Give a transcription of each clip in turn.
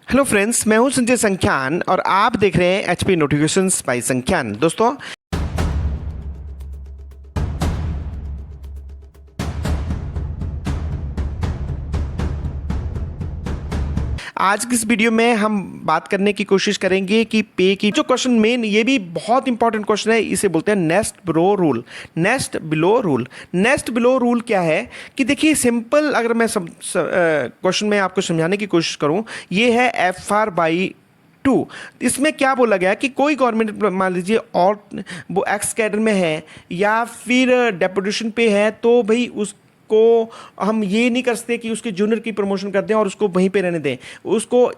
Hello friends, मैं हूं संजय संख्यान और आप देख रहे हैं एचपी नोटिफिकेशंस बाय संख्यान। दोस्तों, आज की इस वीडियो में हम बात करने की कोशिश करेंगे कि पे की जो क्वेश्चन मेन, ये भी बहुत इंपॉर्टेंट क्वेश्चन है। इसे बोलते हैं nest below rule. Nest below rule, nest below rule क्या है कि देखिए, सिंपल अगर मैं क्वेश्चन में आपको समझाने की कोशिश करूं, ये है FR/2। इसमें क्या बोला गया कि कोई गवर्नमेंट मान लीजिए और वो एक्स कैडर में है या फिर डेपुटेशन पे है, तो भाई उसको हम ये नहीं कर सकते कि उसके जूनियर की प्रमोशन कर दें और उसको वहीं पे रहने दें। उसको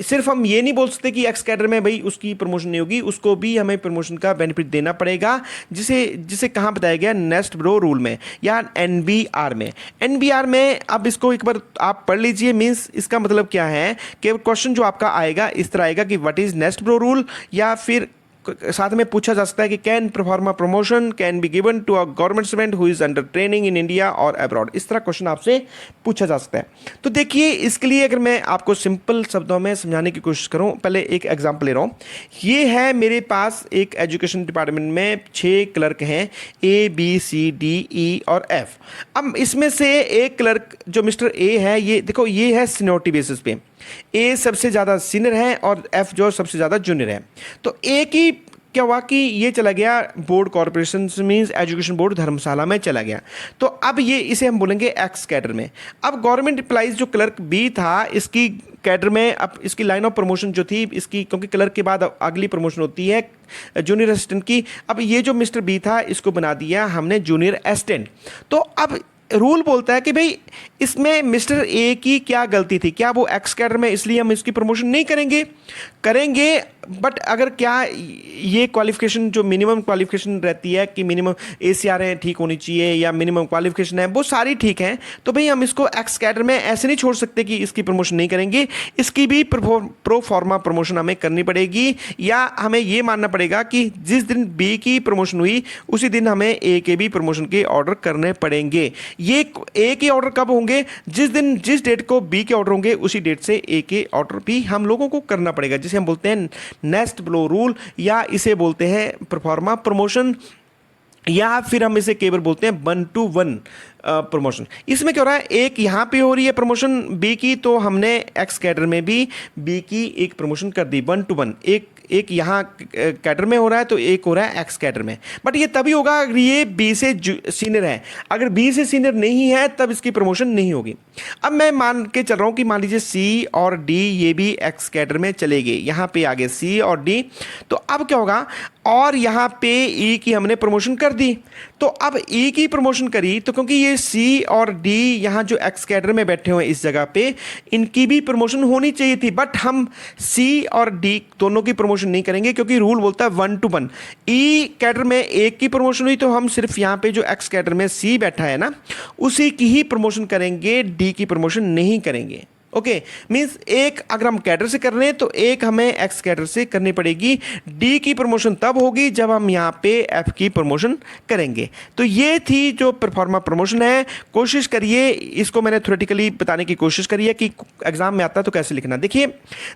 सिर्फ हम ये नहीं बोल सकते कि एक्स कैडर में भाई उसकी प्रमोशन नहीं होगी, उसको भी हमें प्रमोशन का बेनिफिट देना पड़ेगा, जिसे जिसे कहाँ बताया गया, नेस्ट ब्रो रूल में या एनबीआर में। एनबीआर में अब इसको एक बार आप पढ़ लीजिए। मींस इसका मतलब क्या है कि क्वेश्चन जो आपका आएगा इस तरह आएगा कि what is next below rule, या फिर साथ में पूछा जा सकता है कि can proforma promotion can be given to a government servant who is under training in India और अब्रॉड। इस तरह क्वेश्चन आपसे पूछा जा सकता है। तो देखिए, इसके लिए अगर मैं आपको सिंपल शब्दों में समझाने की कोशिश करूं, पहले एक एग्जांपल ले रहा हूं। ये है मेरे पास एक एजुकेशन डिपार्टमेंट में 6 क्लर्क हैं, ABCDE और F। अब इसमें से एक क्लर्क जो मिस्टर ए है, ये देखो, ये है सीनियोरिटी बेसिस पे। ए सबसे ज़्यादा सीनियर है और एफ जो सबसे ज़्यादा जूनियर है। तो ए की क्या हुआ कि ये चला गया board corporation, means education board Dharamshala में चला गया। तो अब ये इसे हम बोलेंगे एक्स कैडर में। अब गवर्नमेंट एम्प्लॉइज जो क्लर्क बी था, इसकी कैडर में अब इसकी लाइन ऑफ प्रमोशन जो थी इसकी, क्योंकि क्लर्क के बाद अगली प्रमोशन होती है जूनियर असिस्टेंट की। अब ये जो मिस्टर बी था, इसको बना दिया हमने जूनियर असिस्टेंट। तो अब रूल बोलता है कि भाई इसमें मिस्टर ए की क्या गलती थी, क्या वो एक्स कैडर में, इसलिए हम इसकी प्रमोशन नहीं करेंगे। बट अगर क्या ये क्वालिफिकेशन जो मिनिमम क्वालिफिकेशन रहती है कि मिनिमम ACR है ठीक होनी चाहिए या मिनिमम क्वालिफिकेशन है, वो सारी ठीक है, तो भाई हम इसको एक्स कैडर में ऐसे नहीं छोड़ सकते कि इसकी प्रमोशन नहीं करेंगे। इसकी भी प्रो फॉर्मा प्रमोशन हमें करनी पड़ेगी, या हमें ये मानना पड़ेगा कि जिस दिन बी की प्रमोशन हुई उसी दिन हमें ए के भी प्रमोशन के ऑर्डर करने पड़ेंगे। ये ए के ऑर्डर कब होंगे, जिस डेट को बी के ऑर्डर होंगे उसी डेट से ए के ऑर्डर भी हम लोगों को करना पड़ेगा, जिसे हम बोलते हैं नेस्ट ब्लो रूल, या इसे बोलते हैं परफॉर्मा प्रमोशन, या फिर हम इसे केवल बोलते हैं 1-to-1 प्रमोशन। इसमें क्या हो रहा है, एक यहाँ पे हो रही है प्रमोशन बी की, तो हमने एक्स कैडर में भी बी की एक प्रमोशन कर दी 1-to-1। एक यहाँ कैडर में हो रहा है तो एक हो रहा है एक्स कैडर में। बट ये तभी होगा अगर ये बी से सीनियर है। अगर बी से सीनियर नहीं है तब इसकी प्रमोशन नहीं होगी। अब मैं मान के चल रहा हूँ कि मान लीजिए सी और डी ये भी एक्स कैडर में चले गए, यहाँ पे आगे सी और डी। तो अब क्या होगा, और यहाँ पे ई की हमने प्रमोशन कर दी। तो अब ई की प्रमोशन करी तो क्योंकि ये सी और डी यहाँ जो एक्स कैडर में बैठे हुए इस जगह पे, इनकी भी प्रमोशन होनी चाहिए थी, बट हम सी और डी दोनों की प्रमोशन नहीं करेंगे, क्योंकि रूल बोलता है 1-to-1। ई कैडर में एक की प्रमोशन हुई तो हम सिर्फ यहाँ पे जो एक्स कैडर में सी बैठा है ना, उसी की ही प्रमोशन करेंगे, डी की प्रमोशन नहीं करेंगे। ओके, मींस एक अगर हम कैडर से कर रहे हैं तो एक हमें एक्स कैडर से करनी पड़ेगी। डी की प्रमोशन तब होगी जब हम यहाँ पे एफ की प्रमोशन करेंगे। तो ये थी जो परफॉर्मा प्रमोशन है। कोशिश करिए, इसको मैंने थ्योरेटिकली बताने की कोशिश करी है कि एग्जाम में आता है तो कैसे लिखना। देखिए,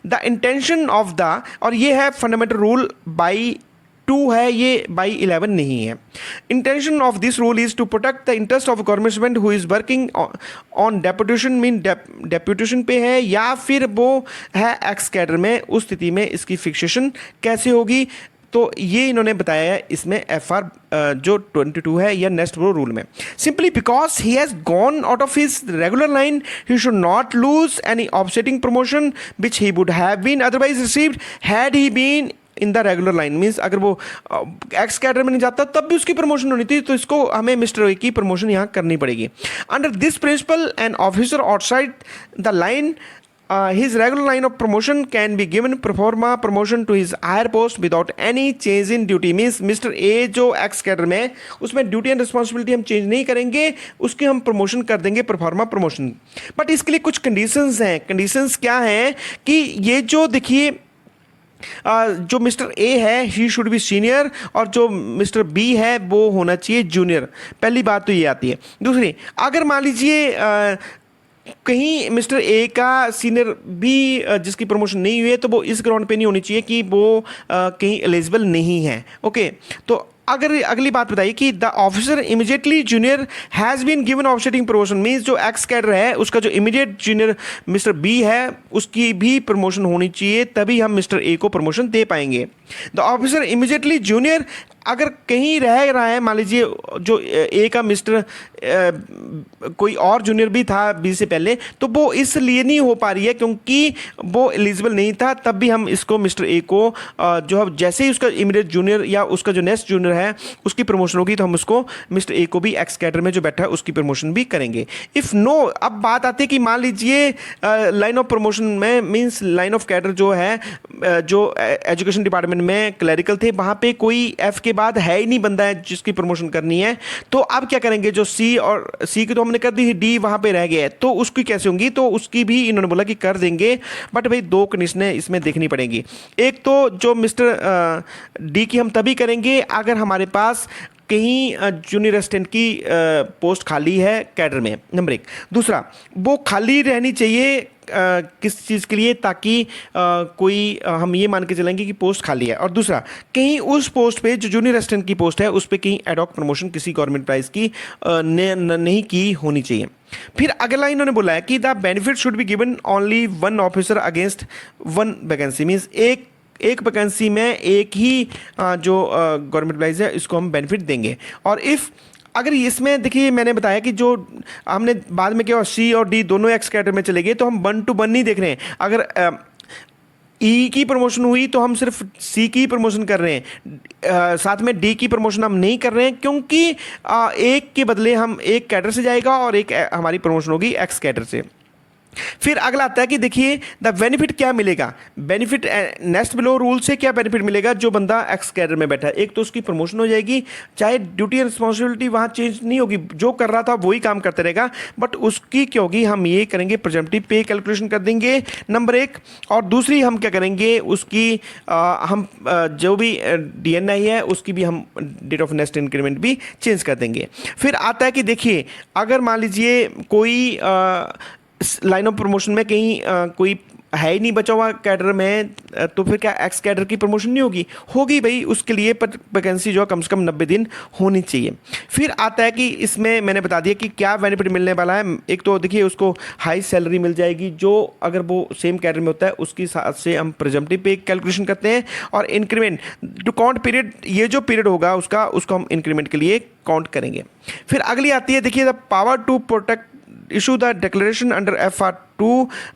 द इंटेंशन ऑफ द, और ये है फंडामेंटल रूल बाई 2 है, ये बाई 11 नहीं है। Intention of this rule is to protect the interest of government servant who is working on deputation, mean deputation पे है या फिर वो है एक्स कैडर में। उस स्थिति में इसकी फिक्सेशन कैसे होगी, तो ये इन्होंने बताया है इसमें FR जो 22 है या नेस्ट ब्रो रूल में। Simply because he has gone out of his regular line, he should not lose any officiating promotion which he would have been otherwise received had he been in the regular line. Means अगर वो x cadre में नहीं जाता तब भी उसकी promotion होनी थी, तो इसको हमें मिस्टर ए की प्रमोशन यहाँ करनी पड़ेगी। Under this principle an officer outside the line his regular line of promotion can be given performa promotion to his higher post without any change in duty। Means mister A जो ex cadre में, उसमें duty and responsibility हम change नहीं करेंगे, उसकी हम promotion कर देंगे परफॉर्मा प्रमोशन। बट इसके लिए कुछ कंडीशंस हैं। कंडीशंस क्या हैं कि ये जो देखिए, जो मिस्टर ए है ही शुड बी सीनियर और जो मिस्टर बी है वो होना चाहिए जूनियर। पहली बात तो ये आती है। दूसरी, अगर मान लीजिए कहीं मिस्टर ए का सीनियर भी जिसकी प्रमोशन नहीं हुई है तो वो इस ग्राउंड पे नहीं होनी चाहिए कि वो कहीं एलिजिबल नहीं है। ओके, तो अगर अगली बात बताइए कि the officer immediately junior has been given officiating promotion, means जो एक्स कैडर है उसका जो इमीडिएट जूनियर मिस्टर बी है उसकी भी प्रमोशन होनी चाहिए, तभी हम मिस्टर ए को प्रमोशन दे पाएंगे। द ऑफिसर इमीडिएटली जूनियर अगर कहीं रह रहा है, मान लीजिए जो ए का मिस्टर कोई और जूनियर भी था बी से पहले, तो वो इसलिए नहीं हो पा रही है क्योंकि वो एलिजिबल नहीं था, तब भी हम इसको मिस्टर ए को जो है जैसे ही उसका इमीडिएट जूनियर या उसका जो नेक्स्ट जूनियर है उसकी प्रमोशन होगी तो हम उसको मिस्टर ए को भी एक्स कैडर में जो बैठा है उसकी प्रमोशन भी करेंगे। इफ़ नो, अब बात आती है कि मान लीजिए लाइन ऑफ प्रमोशन में मीन्स लाइन ऑफ कैडर जो है जो एजुकेशन डिपार्टमेंट में क्लरिकल थे वहाँ पे कोई एफ के बाद है ही नहीं बंदा है जिसकी प्रमोशन करनी है, तो अब क्या करेंगे, जो सी और सी की तो हमने कर दी, डी वहाँ पे रह गया है तो उसकी कैसे होंगी, तो उसकी भी इन्होंने बोला कि कर देंगे, बट भाई दो कंडीशनें इसमें देखनी पड़ेंगी। एक तो जो मिस्टर डी की हम तभी करेंगे अगर हमारे पास कहीं जूनियर असिस्टेंट की पोस्ट खाली है कैडर में, नंबर एक। दूसरा, वो खाली रहनी चाहिए किस चीज़ के लिए, ताकि कोई हम ये मान के चलेंगे कि पोस्ट खाली है, और दूसरा कहीं उस पोस्ट पे जो जूनियर असिस्टेंट की पोस्ट है उस पे कहीं एडॉक प्रमोशन किसी गवर्नमेंट प्राइज की नहीं की होनी चाहिए। फिर अगला इन्होंने बोला है कि the benefit should be given only one officer against one vacancy, means एक वैकेंसी में एक ही जो गवर्नमेंट प्राइज है इसको हम बेनिफिट देंगे। और इफ़ अगर इसमें देखिए मैंने बताया कि जो हमने बाद में क्या सी और डी दोनों एक्स कैडर में चले गए तो हम 1 to 1 नहीं देख रहे हैं। अगर ई की प्रमोशन हुई तो हम सिर्फ सी की प्रमोशन कर रहे हैं, साथ में डी की प्रमोशन हम नहीं कर रहे हैं क्योंकि एक के बदले हम एक कैडर से जाएगा और एक हमारी प्रमोशन होगी एक्स कैडर से। फिर अगला आता है कि देखिए द बेनिफिट क्या मिलेगा, बेनिफिट नेक्स्ट बिलो रूल से क्या बेनिफिट मिलेगा, जो बंदा एक्स कैडर में बैठा है एक तो उसकी प्रमोशन हो जाएगी, चाहे ड्यूटी एंड रिस्पॉन्सिबिलिटी वहाँ चेंज नहीं होगी, जो कर रहा था वही काम करते रहेगा, बट उसकी क्या होगी, हम ये करेंगे प्रेजेंटिव पे कैलकुलेशन कर देंगे नंबर एक, और दूसरी हम क्या करेंगे उसकी हम जो भी DNI है उसकी भी हम डेट ऑफ नेक्स्ट इंक्रीमेंट भी चेंज कर देंगे। फिर आता है कि देखिए अगर मान लीजिए कोई लाइन ऑफ प्रमोशन में कहीं कोई है ही नहीं बचा हुआ कैडर में, तो फिर क्या एक्स कैडर की प्रमोशन नहीं होगी, होगी भाई, उसके लिए पर वैकेंसी जो है कम से कम 90 दिन होनी चाहिए। फिर आता है कि इसमें मैंने बता दिया कि क्या बेनिफिट मिलने वाला है। एक तो देखिए उसको हाई सैलरी मिल जाएगी, जो अगर वो सेम कैडर में होता है उसके साथ से हम प्रेजम्पटिव पे कैलकुलेशन करते हैं, और इंक्रीमेंट टू काउंट पीरियड, ये जो पीरियड होगा उसको हम इंक्रीमेंट के लिए काउंट करेंगे। फिर अगली आती है देखिए the power to protect issue the declaration under FR2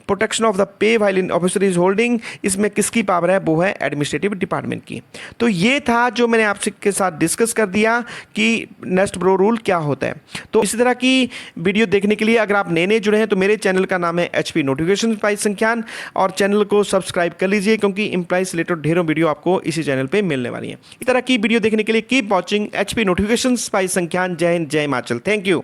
protection of the pay while in officer is holding, इसमें किसकी पावर है, वो है एडमिनिस्ट्रेटिव डिपार्टमेंट की। तो ये था जो मैंने आपसे के साथ डिस्कस कर दिया कि नेक्स्ट ब्रो रूल क्या होता है। तो इसी तरह की वीडियो देखने के लिए अगर आप नए जुड़े हैं तो मेरे चैनल का नाम है HP नोटिफिकेशन स्पाइस संख्यान, और चैनल को सब्सक्राइब कर लीजिए क्योंकि एम्प्लॉयज रिलेटेड ढेरों वीडियो आपको इसी चैनल पर मिलने वाली है। इस तरह की वीडियो देखने के लिए कीप वॉचिंग HP नोटिफिकेशन स्पाइस संख्यान। जय हिंद, जय हिमाचल, थैंक यू।